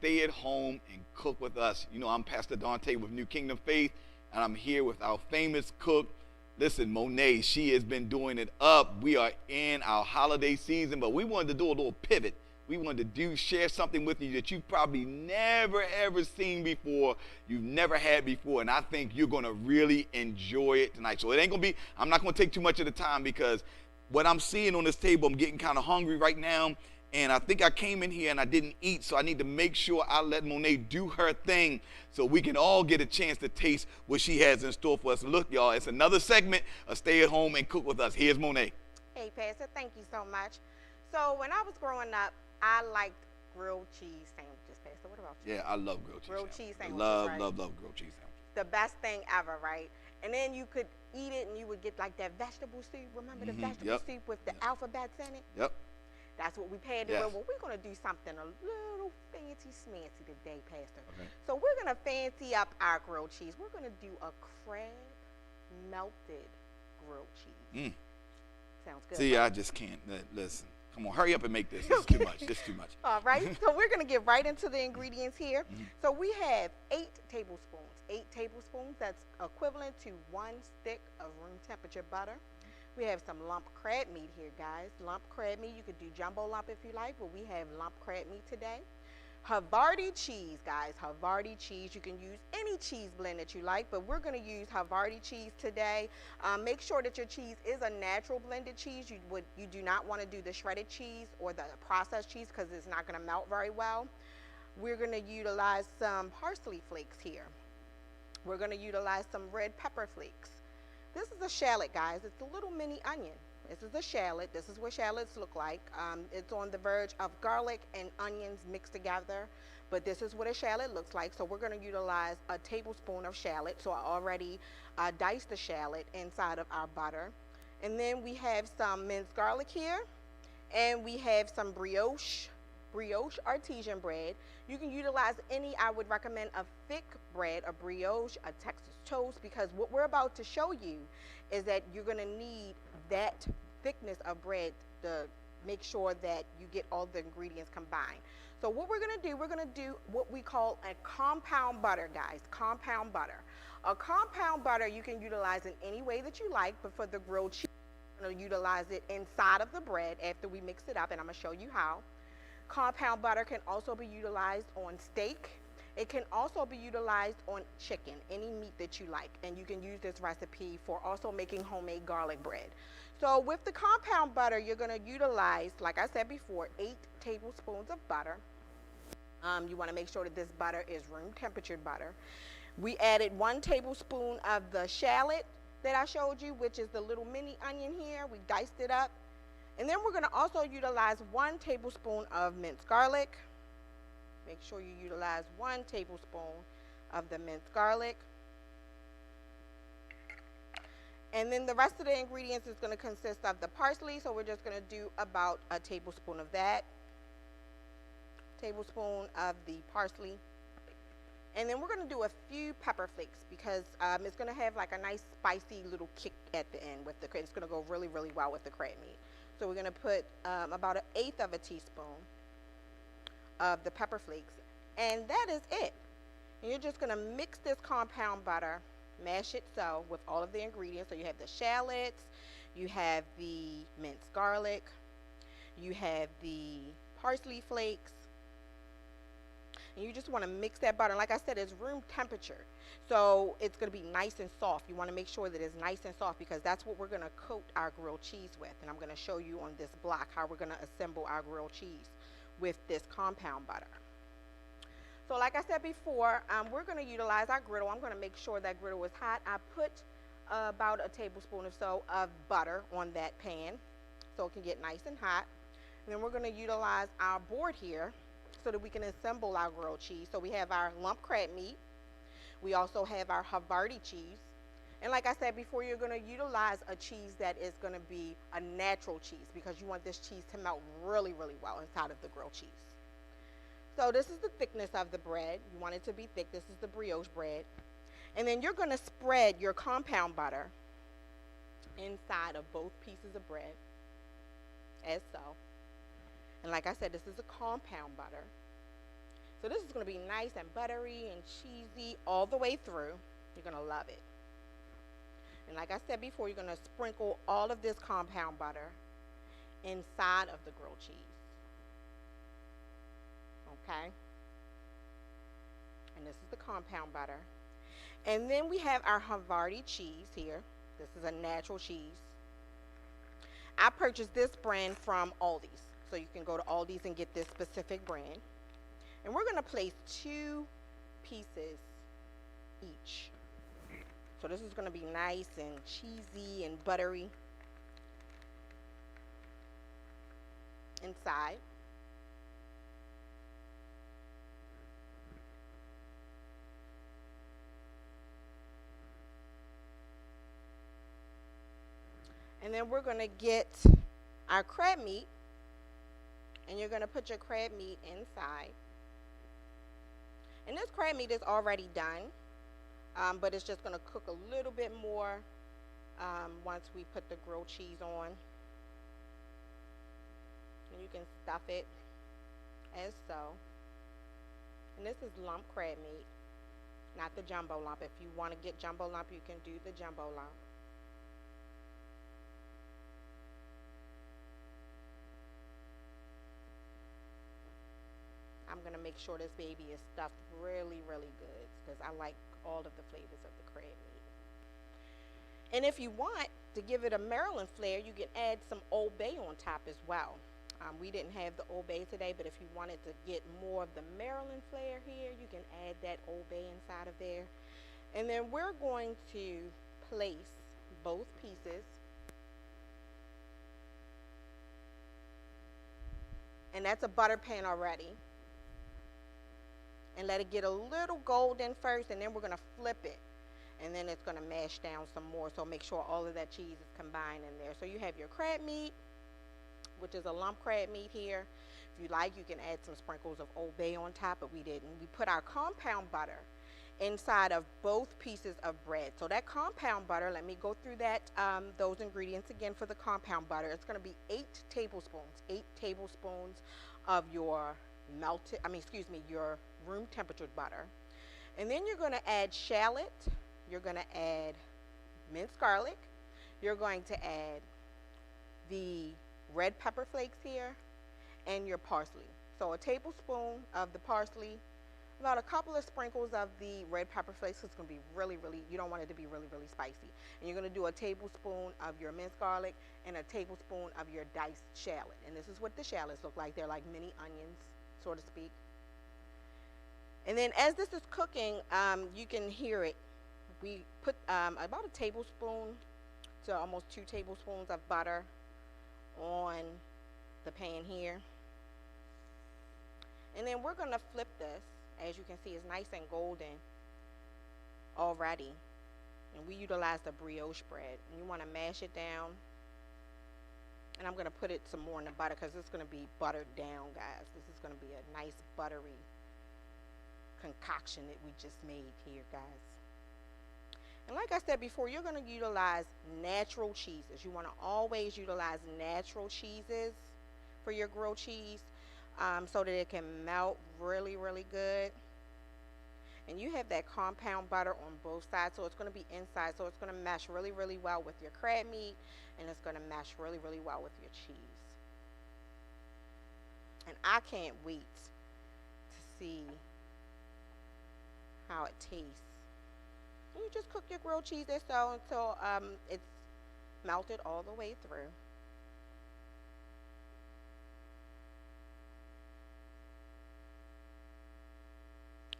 stay at home and cook with us. You know, I'm Pastor Dante with New Kingdom Faith, and I'm here with our famous cook. Listen, Monet, she has been doing it up. We are in our holiday season, but we wanted to do a little pivot. We wanted to share something with you that you've probably never ever seen before, you've never had before, and I think you're gonna really enjoy it tonight. So it ain't gonna be, I'm not gonna take too much of the time because what I'm seeing on this table, I'm getting kind of hungry right now. And I think I came in here and I didn't eat, so I need to make sure I let Monet do her thing so we can all get a chance to taste what she has in store for us. Look, y'all, it's another segment of Stay at Home and Cook with Us. Here's Monet. Hey, Pastor, thank you so much. So when I was growing up, I liked grilled cheese sandwiches. Pastor, what about you? Yeah, I love grilled cheese Grilled sandwiches. cheese sandwiches, Love, right? love grilled cheese sandwiches. The best thing ever, right? And then you could eat it and you would get like that vegetable soup. Remember the vegetable Yep. soup with the Yep. alphabets in it? Yep. That's what we paired it Yes. with. Well, we're going to do something a little fancy smancy today, Pastor. Okay. So we're going to fancy up our grilled cheese. We're going to do a crab melted grilled cheese. Mm. Sounds good. See, right? I just can't. Listen, come on, hurry up and make this. This is too much. This is too much. All right, so we're going to get right into the ingredients here. Mhm. So we have 8 tablespoons. 8 tablespoons, that's equivalent to 1 stick of room temperature butter. We have some lump crab meat here, guys. Lump crab meat, you could do jumbo lump if you like, but we have lump crab meat today. Havarti cheese, guys. Havarti cheese. You can use any cheese blend that you like, but we're going to use Havarti cheese today. Make sure that your cheese is a natural blended cheese. You do not want to do the shredded cheese or the processed cheese because it's not going to melt very well. We're going to utilize some parsley flakes here. We're going to utilize some red pepper flakes. This is a shallot, guys. It's a little mini onion. This is a shallot. This is what shallots look like. It's on the verge of garlic and onions mixed together, but this is what a shallot looks like. So we're going to utilize a tablespoon of shallot. So I already diced the shallot inside of our butter. And then we have some minced garlic here, and we have some brioche artesian bread. You can utilize any, I would recommend a thick bread, a brioche, a Texas toast, because what we're about to show you is that you're going to need that thickness of bread to make sure that you get all the ingredients combined. So what we're going to do what we call a compound butter, guys. Compound butter. A compound butter you can utilize in any way that you like, but for the grilled cheese, we're going to utilize it inside of the bread after we mix it up, and I'm going to show you how. Compound butter can also be utilized on steak. It can also be utilized on chicken, any meat that you like. And you can use this recipe for also making homemade garlic bread. So with the compound butter, you're going to utilize, like I said before, 8 tablespoons of butter. You want to make sure that this butter is room temperature butter. We added 1 tablespoon of the shallot that I showed you, which is the little mini onion here. We diced it up. And then we're going to also utilize 1 tablespoon of minced garlic. Make sure you utilize 1 tablespoon of the minced garlic. And then the rest of the ingredients is going to consist of the parsley. So we're just going to do about a tablespoon of that. Tablespoon of the parsley. And then we're going to do a few pepper flakes because it's going to have like a nice spicy little kick at the end with the crab. It's going to go really, really well with the crab meat. So we're going to put about 1/8 of a teaspoon of the pepper flakes. And that is it. And you're just going to mix this compound butter, mash it so with all of the ingredients. So you have the shallots, you have the minced garlic, you have the parsley flakes. And you just want to mix that butter. Like I said, it's room temperature. So it's going to be nice and soft. You want to make sure that it's nice and soft because that's what we're going to coat our grilled cheese with. And I'm going to show you on this block how we're going to assemble our grilled cheese with this compound butter. So like I said before, we're going to utilize our griddle. I'm going to make sure that griddle is hot. I put about a tablespoon or so of butter on that pan so it can get nice and hot. And then we're going to utilize our board here so that we can assemble our grilled cheese. So we have our lump crab meat. We also have our Havarti cheese. And like I said before, you're going to utilize a cheese that is going to be a natural cheese because you want this cheese to melt really, really well inside of the grilled cheese. So this is the thickness of the bread. You want it to be thick. This is the brioche bread. And then you're going to spread your compound butter inside of both pieces of bread, as so. And like I said, this is a compound butter. So this is going to be nice and buttery and cheesy all the way through. You're going to love it. And like I said before, you're going to sprinkle all of this compound butter inside of the grilled cheese. Okay? And this is the compound butter. And then we have our Havarti cheese here. This is a natural cheese. I purchased this brand from Aldi's. So you can go to Aldi's and get this specific brand. And we're going to place 2 pieces each. So this is going to be nice and cheesy and buttery inside. And then we're going to get our crab meat, and you're going to put your crab meat inside. And this crab meat is already done, but it's just going to cook a little bit more once we put the grilled cheese on. And you can stuff it as so. And this is lump crab meat, not the jumbo lump. If you want to get jumbo lump, you can do the jumbo lump. I'm going to make sure this baby is stuffed really, really good because I like all of the flavors of the crab meat. And if you want to give it a Maryland flair, you can add some Old Bay on top as well. We didn't have the Old Bay today, but if you wanted to get more of the Maryland flair here, you can add that Old Bay inside of there. And then we're going to place both pieces. And that's a butter pan already. And let it get a little golden first, and then we're going to flip it. And then it's going to mash down some more, so make sure all of that cheese is combined in there. So you have your crab meat, which is a lump crab meat here. If you like, you can add some sprinkles of Old Bay on top, but we didn't. We put our compound butter inside of both pieces of bread. So that compound butter, let me go through that, those ingredients again for the compound butter. It's going to be 8 tablespoons of your your room temperature butter. And then you're going to add shallot, you're going to add minced garlic, you're going to add the red pepper flakes here, and your parsley. So a tablespoon of the parsley, about a couple of sprinkles of the red pepper flakes. It's going to be really, you don't want it to be really, really spicy. And you're going to do a tablespoon of your minced garlic and a tablespoon of your diced shallot. And this is what the shallots look like. They're like mini onions, so to speak. And then as this is cooking, you can hear it. We put about a tablespoon to almost 2 tablespoons of butter on the pan here. And then we're going to flip this. As you can see, it's nice and golden already. And we utilize the brioche bread. And you want to mash it down. And I'm going to put it some more in the butter because it's going to be buttered down, guys. This is going to be a nice buttery concoction that we just made here, guys. And like I said before, you're going to utilize natural cheeses. You want to always utilize natural cheeses for your grilled cheese so that it can melt really, really good. And you have that compound butter on both sides, so it's going to be inside, so it's going to mesh really, really well with your crab meat, and it's going to mesh really, really well with your cheese. And I can't wait to see how it tastes. And you just cook your grilled cheese or so until it's melted all the way through.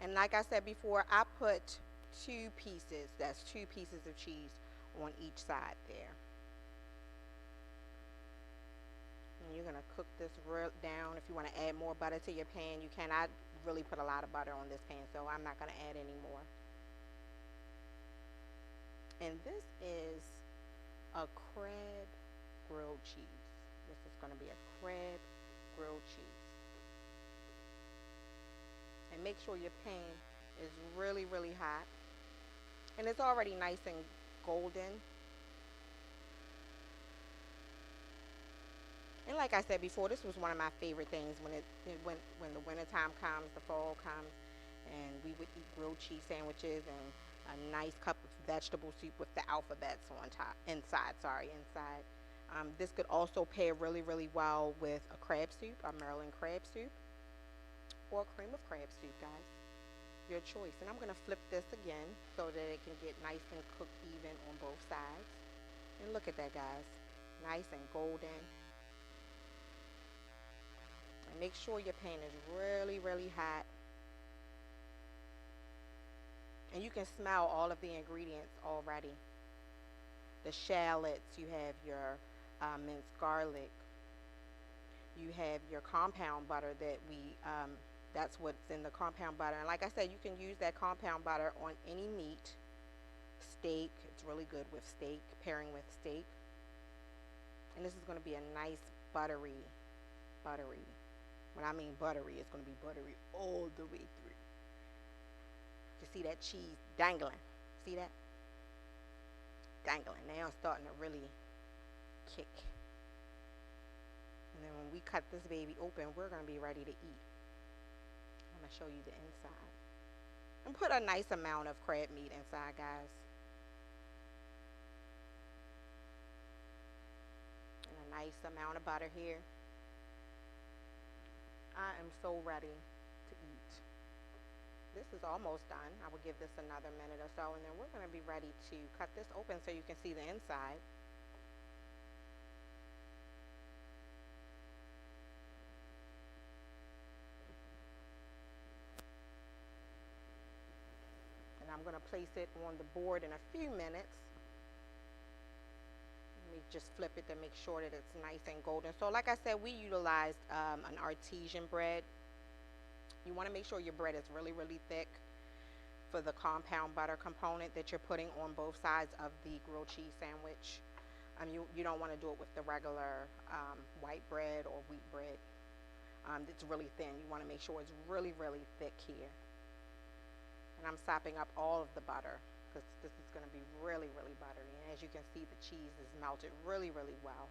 And like I said before, I put 2 pieces, that's 2 pieces of cheese on each side there. And you're going to cook this real down. If you want to add more butter to your pan, you can. I really put a lot of butter on this pan, so I'm not going to add any more. And this is a crab grilled cheese. This is going to be a crab grilled cheese. And make sure your pan is really, really hot. And it's already nice and golden. And like I said before, this was one of my favorite things when the winter time comes, the fall comes, and we would eat grilled cheese sandwiches and a nice cup of vegetable soup with the alphabets on top inside. Sorry, inside. This could also pair really, really well with a crab soup, a Maryland crab soup, or cream of crab soup, guys. Your choice. And I'm going to flip this again so that it can get nice and cooked even on both sides. And look at that, guys. Nice and golden. And make sure your pan is really, really hot. And you can smell all of the ingredients already. The shallots, you have your minced garlic, you have your compound butter that that's what's in the compound butter. And like I said, you can use that compound butter on any meat, steak. It's really good with steak, pairing with steak. And this is going to be a nice buttery. When I mean buttery, it's going to be buttery all the way through. You see that cheese dangling? See that? Dangling. Now it's starting to really kick. And then when we cut this baby open, we're going to be ready to eat. I'm going to show you the inside. And put a nice amount of crab meat inside, guys. And a nice amount of butter here. I am so ready to eat. This is almost done. I will give this another minute or so, and then we're going to be ready to cut this open so you can see the inside. And I'm going to place it on the board in a few minutes. Let me just flip it to make sure that it's nice and golden. So like I said, we utilized an artesian bread. You want to make sure your bread is really, really thick for the compound butter component that you're putting on both sides of the grilled cheese sandwich. You don't want to do it with the regular white bread or wheat bread. It's really thin. You want to make sure it's really, really thick here. And I'm sopping up all of the butter because this is going to be really, really buttery. And as you can see, the cheese is melted really, really well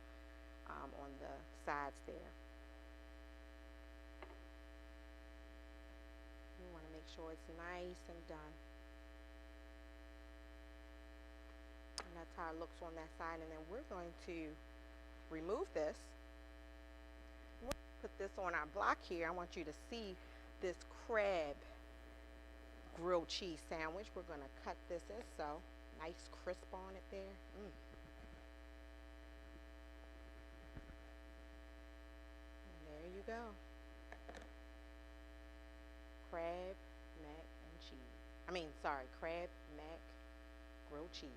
on the sides there. You want to make sure it's nice and done. And that's how it looks on that side. And then we're going to remove this. We'll put this on our block here. I want you to see this crab grilled cheese sandwich. We're going to cut this in so. Nice crisp on it there. And there you go. Crab, mac, and cheese. Crab, mac, grilled cheese.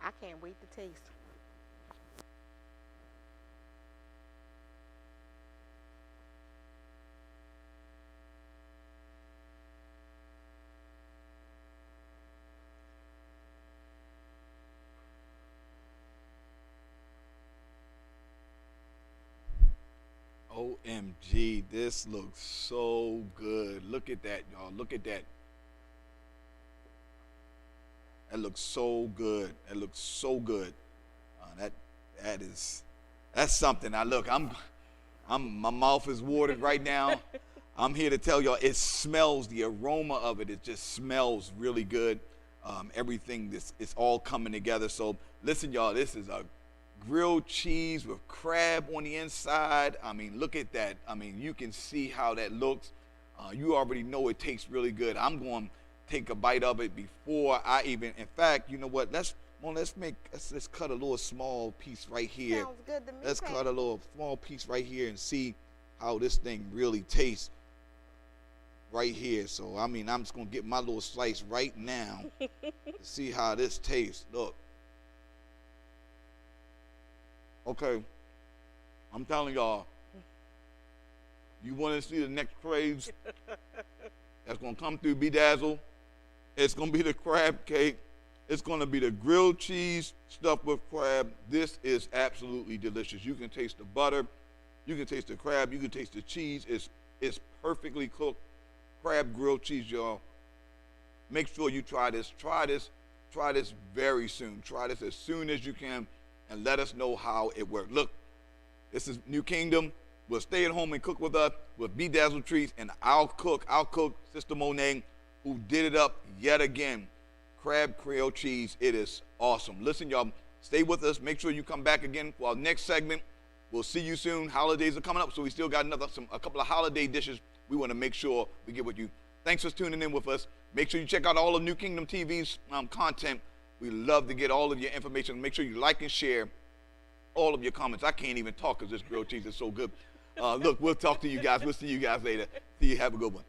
I can't wait to taste. OMG, this looks so good. Look at that, y'all. Look at that. That looks so good. That looks so good. That's something. Now look, my mouth is watered right now. I'm here to tell y'all, it smells, the aroma of it just smells really good. Everything, it's all coming together. So listen, y'all, this is a grilled cheese with crab on the inside. I mean, look at that. I mean, you can see how that looks. You already know it tastes really good. I'm going to take a bite of it before I even, in fact, you know what? Let's cut a little small piece right here. Sounds good to me. Let's cut a little small piece right here and see how this thing really tastes right here. So, I mean, I'm just going to get my little slice right now to see how this tastes. Look. Okay, I'm telling y'all, you want to see the next craze that's going to come through Bedazzle? It's going to be the crab cake. It's going to be the grilled cheese stuffed with crab. This is absolutely delicious. You can taste the butter. You can taste the crab. You can taste the cheese. It's perfectly cooked crab grilled cheese, y'all. Make sure you try this. Try this very soon. Try this as soon as you can. and let us know how it worked. Look, this is New Kingdom. We'll stay at home and cook with us with Bedazzled Treats and our cook, Sister Monet, who did it up yet again. Crab Creole cheese. It is awesome. Listen, y'all, stay with us. Make sure you come back again for our next segment. We'll see you soon. Holidays are coming up, so we still got a couple of holiday dishes we want to make sure we get with you. Thanks for tuning in with us. Make sure you check out all of New Kingdom TV's content. We love to get all of your information. Make sure you like and share all of your comments. I can't even talk because this grilled cheese is so good. Look, we'll talk to you guys. We'll see you guys later. See you. Have a good one.